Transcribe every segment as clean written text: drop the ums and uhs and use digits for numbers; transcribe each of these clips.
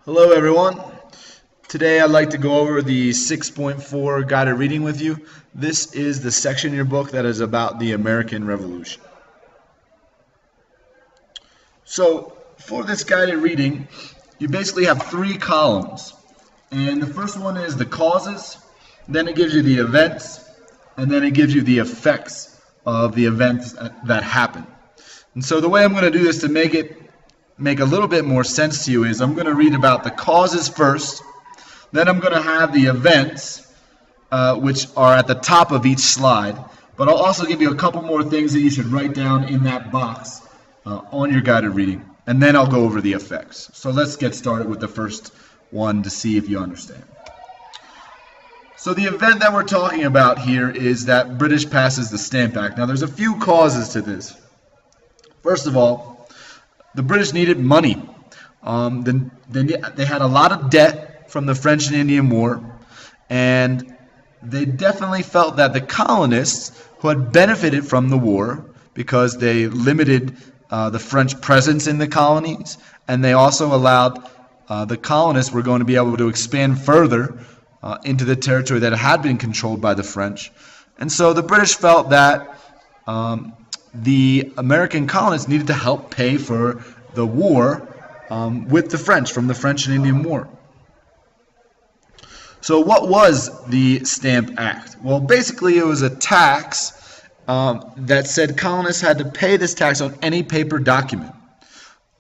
Hello everyone. Today I'd like to go over the 6.4 guided reading with you. This is the section in your book that is about the American Revolution. So for this guided reading, you basically have three columns. And the first one is the causes, then it gives you the events, and then it gives you the effects of the events that happen. And so the way I'm going to do this to make a little bit more sense to you is I'm going to read about the causes first, then I'm going to have the events, which are at the top of each slide, but I'll also give you a couple more things that you should write down in that box on your guided reading, and then I'll go over the effects. So let's get started with the first one to see if you understand. So the event that we're talking about here is that British passes the Stamp Act. Now there's a few causes to this. First of all, the British needed money. They had a lot of debt from the French and Indian War, and they definitely felt that the colonists, who had benefited from the war because they limited the French presence in the colonies, and they also allowed the colonists were going to be able to expand further into the territory that had been controlled by the French. And so the British felt that the American colonists needed to help pay for the war with the French, from the French and Indian War. So what was the Stamp Act? Well, basically it was a tax that said colonists had to pay this tax on any paper document.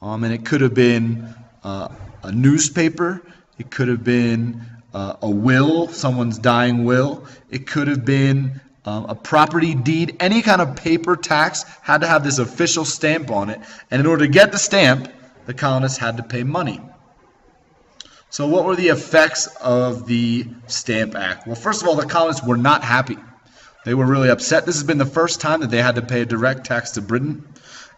And it could have been a newspaper, it could have been a will, someone's dying will, it could have been a property deed. Any kind of paper tax had to have this official stamp on it, and in order to get the stamp, the colonists had to pay money. So what were the effects of the Stamp Act? Well, first of all, the colonists were not happy. They were really upset. This has been the first time that they had to pay a direct tax to Britain.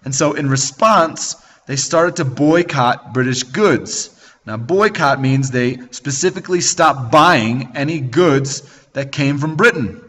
And so in response, they started to boycott British goods. Now, boycott means they specifically stopped buying any goods that came from Britain.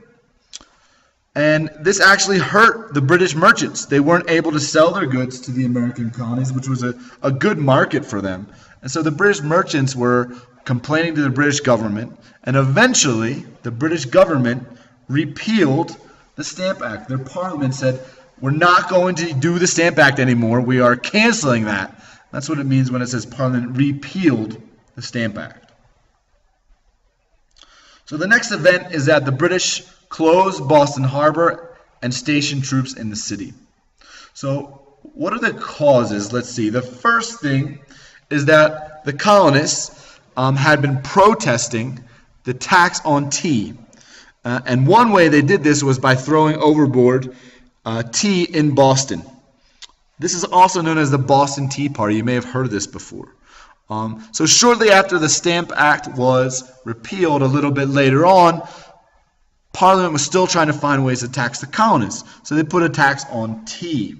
And this actually hurt the British merchants. They weren't able to sell their goods to the American colonies, which was a good market for them. And so the British merchants were complaining to the British government, and eventually the British government repealed the Stamp Act. Their parliament said, we're not going to do the Stamp Act anymore. We are canceling that. That's what it means when it says Parliament repealed the Stamp Act. So the next event is that the British closed Boston Harbor and stationed troops in the city. So what are the causes? Let's see. The first thing is that the colonists had been protesting the tax on tea. And one way they did this was by throwing overboard tea in Boston. This is also known as the Boston Tea Party. You may have heard of this before. So shortly after the Stamp Act was repealed, a little bit later on, Parliament was still trying to find ways to tax the colonists. So they put a tax on tea.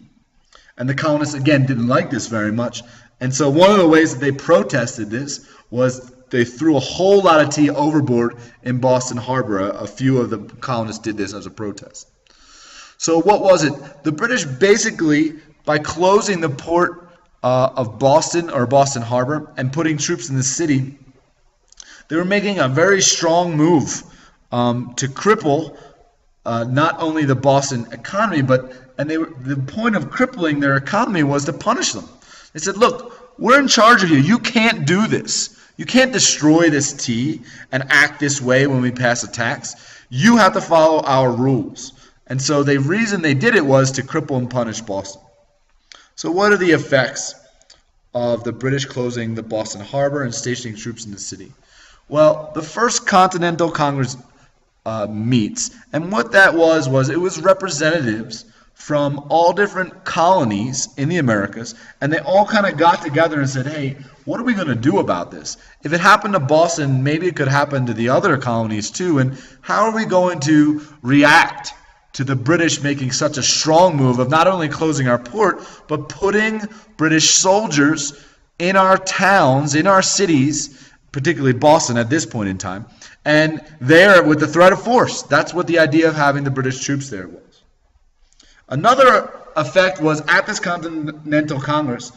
And the colonists, again, didn't like this very much. And so one of the ways that they protested this was they threw a whole lot of tea overboard in Boston Harbor. A few of the colonists did this as a protest. So what was it? The British basically, by closing the port of Boston, or Boston Harbor, and putting troops in the city, they were making a very strong move to cripple not only the Boston economy, the point of crippling their economy was to punish them. They said, look, we're in charge of you. You can't do this. You can't destroy this tea and act this way when we pass a tax. You have to follow our rules. And so the reason they did it was to cripple and punish Boston. So what are the effects of the British closing the Boston Harbor and stationing troops in the city? Well, the First Continental Congress meets, and what that was it was representatives from all different colonies in the Americas, and they all kind of got together and said, hey, what are we going to do about this? If it happened to Boston, maybe it could happen to the other colonies too, and how are we going to react to the British making such a strong move of not only closing our port, but putting British soldiers in our towns, in our cities, particularly Boston at this point in time, and there with the threat of force. That's what the idea of having the British troops there was. Another effect was at this Continental Congress,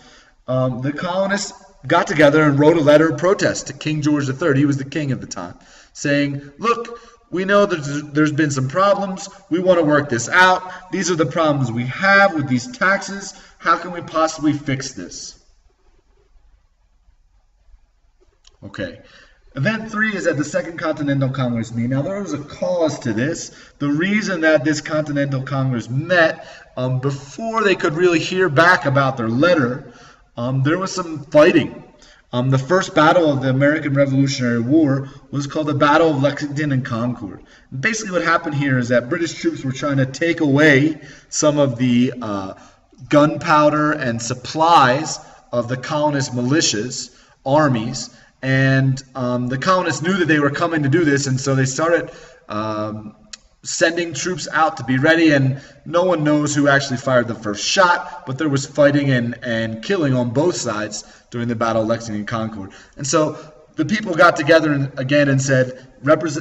the colonists got together and wrote a letter of protest to King George III. He was the king at the time, saying, look, we know that there's been some problems. We want to work this out. These are the problems we have with these taxes. How can we possibly fix this? Okay. Event 3 is at the Second Continental Congress meeting. Now, there was a cause to this. The reason that this Continental Congress met, before they could really hear back about their letter, there was some fighting. The first battle of the American Revolutionary War was called the Battle of Lexington and Concord. Basically what happened here is that British troops were trying to take away some of the gunpowder and supplies of the colonist militias, armies, and the colonists knew that they were coming to do this, and so they started sending troops out to be ready, and no one knows who actually fired the first shot, but there was fighting and killing on both sides during the Battle of Lexington and Concord. And so the people got together again and said,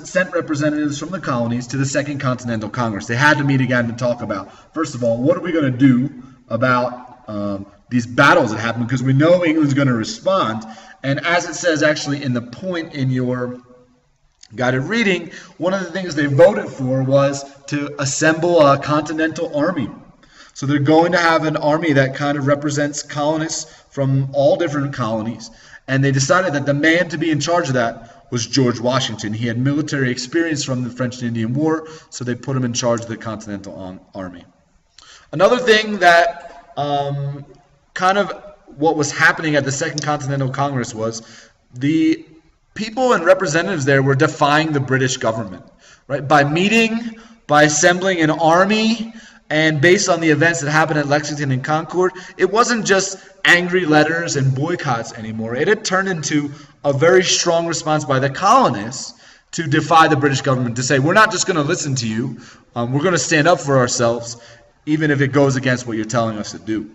sent representatives from the colonies to the Second Continental Congress. They had to meet again to talk about, first of all, what are we going to do about these battles that happen, because we know England's going to respond. And as it says actually in the point in your guided reading, one of the things they voted for was to assemble a continental army. So they're going to have an army that kind of represents colonists from all different colonies. And they decided that the man to be in charge of that was George Washington. He had military experience from the French and Indian War, so they put him in charge of the Continental Army. Another thing that kind of what was happening at the Second Continental Congress was the people and representatives there were defying the British government, right? By meeting, by assembling an army, and based on the events that happened at Lexington and Concord, it wasn't just angry letters and boycotts anymore. It had turned into a very strong response by the colonists to defy the British government, to say, we're not just going to listen to you, we're going to stand up for ourselves, even if it goes against what you're telling us to do.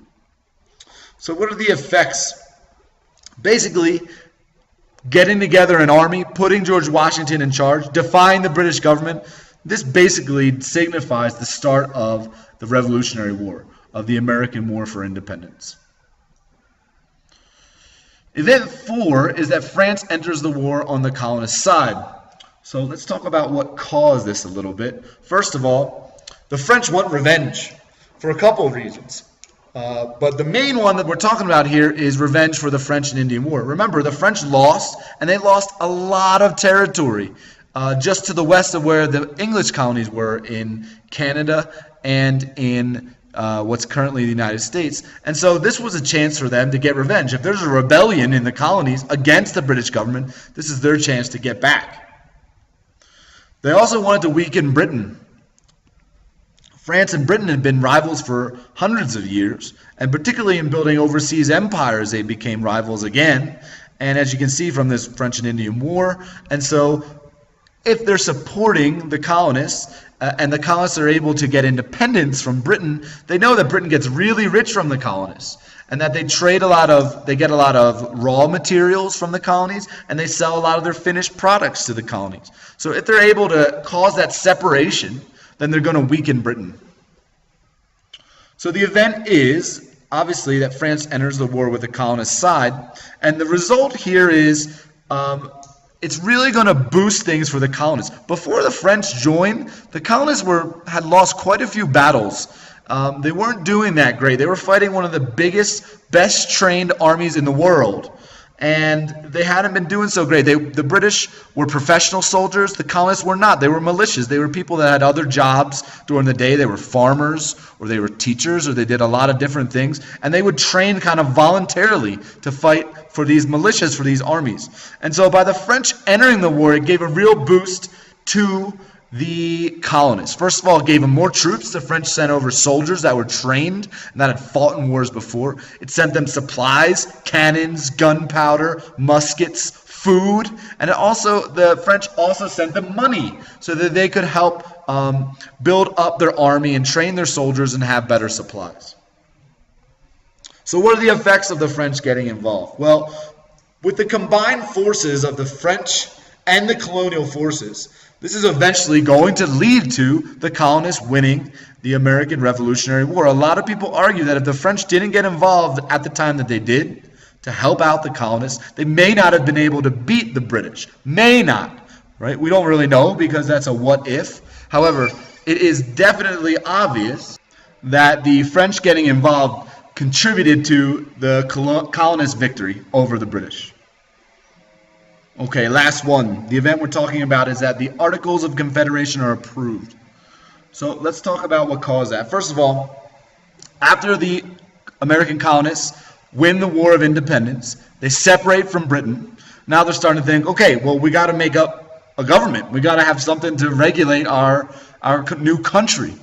So what are the effects? Basically, getting together an army, putting George Washington in charge, defying the British government, this basically signifies the start of the Revolutionary War, of the American War for Independence. Event 4 is that France enters the war on the colonist side. So let's talk about what caused this a little bit. First of all, the French want revenge for a couple of reasons. But the main one that we're talking about here is revenge for the French and Indian War. Remember, the French lost, and they lost a lot of territory just to the west of where the English colonies were in Canada and in what's currently the United States. And so this was a chance for them to get revenge. If there's a rebellion in the colonies against the British government, this is their chance to get back. They also wanted to weaken Britain. France and Britain had been rivals for hundreds of years, and particularly in building overseas empires, they became rivals again. And as you can see from this French and Indian War, and so if they're supporting the colonists, and the colonists are able to get independence from Britain, they know that Britain gets really rich from the colonists, and that they get a lot of raw materials from the colonies, and they sell a lot of their finished products to the colonies. So if they're able to cause that separation, then they're going to weaken Britain. So the event is, obviously, that France enters the war with the colonist side, and the result here is it's really going to boost things for the colonists. Before the French joined, the colonists had lost quite a few battles. They weren't doing that great. They were fighting one of the biggest, best trained armies in the world. And they hadn't been doing so great. The British were professional soldiers. The colonists were not. They were militias. They were people that had other jobs during the day. They were farmers, or they were teachers, or they did a lot of different things. And they would train kind of voluntarily to fight for these militias, for these armies. And so by the French entering the war, it gave a real boost to the colonists. First of all, it gave them more troops. The French sent over soldiers that were trained and that had fought in wars before. It sent them supplies, cannons, gunpowder, muskets, food, and the French also sent them money so that they could help build up their army and train their soldiers and have better supplies. So what are the effects of the French getting involved? Well, with the combined forces of the French and the colonial forces, this is eventually going to lead to the colonists winning the American Revolutionary War. A lot of people argue that if the French didn't get involved at the time that they did, to help out the colonists. They may not have been able to beat the British. May not, right? We don't really know because that's a what if. However, it is definitely obvious that the French getting involved contributed to the colonist victory over the British. Okay, last one. The event we're talking about is that the Articles of Confederation are approved. So let's talk about what caused that. First of all, after the American colonists win the War of Independence, they separate from Britain. Now they're starting to think, okay, well, we got to make up a government. We got to have something to regulate our new country,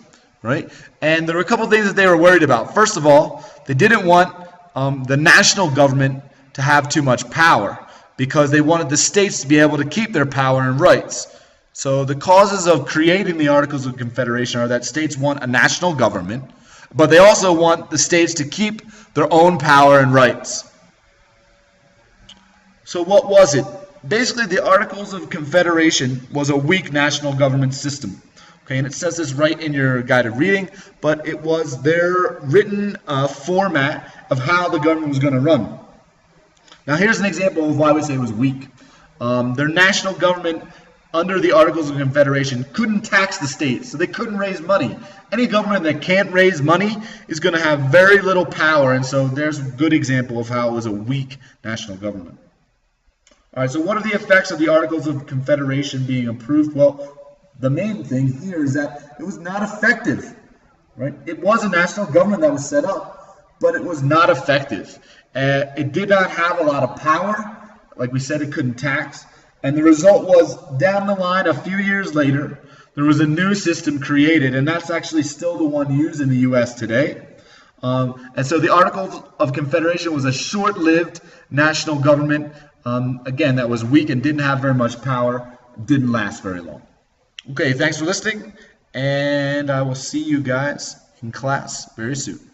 right? And there were a couple things that they were worried about. First of all, they didn't want the national government to have too much power because they wanted the states to be able to keep their power and rights. So the causes of creating the Articles of Confederation are that states want a national government, but they also want the states to keep their own power and rights. So what was it? Basically, the Articles of Confederation was a weak national government system. Okay, and it says this right in your guided reading, but it was their written format of how the government was going to run. Now here's an example of why we say it was weak. Their national government under the Articles of Confederation couldn't tax the states, so they couldn't raise money. Any government that can't raise money is going to have very little power, and so there's a good example of how it was a weak national government. All right, so what are the effects of the Articles of Confederation being approved? Well, the main thing here is that it was not effective, right? It was a national government that was set up, but it was not effective. It did not have a lot of power. Like we said, it couldn't tax. And the result was, down the line, a few years later, there was a new system created, and that's actually still the one used in the U.S. today. And so the Articles of Confederation was a short-lived national government, again, that was weak and didn't have very much power, didn't last very long. Okay, thanks for listening, and I will see you guys in class very soon.